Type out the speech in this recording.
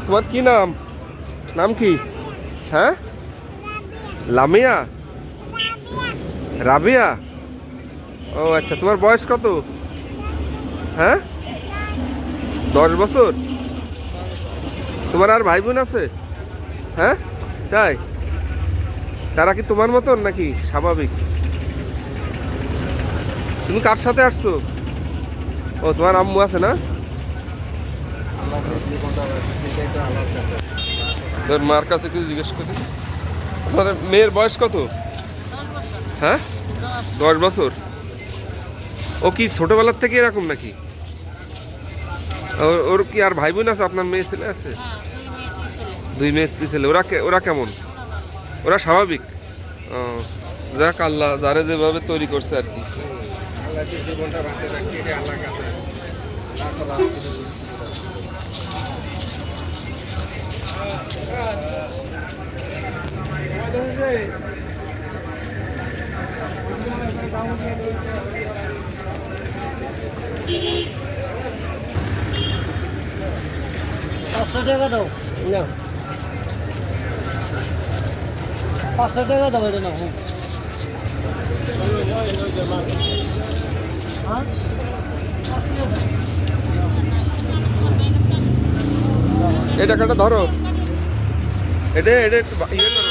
তোমার কি নাম? নাম কি? হ্যাঁ, লামিয়া, রাবিয়া। ও আচ্ছা, তোমার বয়স কত? হ্যাঁ, 10 বছর। তোমার আর ভাই বোন আছে? হ্যাঁ, তাই? তারা কি তোমার মতন নাকি স্বাভাবিক? তুমি কার সাথে আসছো? ও, তোমার আম্মু আছে না? তোর মার কাছে কিছু জিজ্ঞেস করি। তোমার মেয়ের বয়স কত? হ্যাঁ, 10 বছর। ও কি ছোটবেলার থেকে এরকম নাকি? ওর কি আর ভাই বোন আছে? আপনার মেয়ে ছেলে আছে? 2 মেয়ে 3 ছেলে। ওরা কেমন? ওরা স্বাভাবিক? ও, যাক, আল্লাহ যারে যেভাবে তৈরি করছে আর কি। টাকা দাও না, 500 টাকা দাও। এটা না, হ্যাঁ, এই টাকাটা ধরো। এটা এটা একটু ইয়ে করো।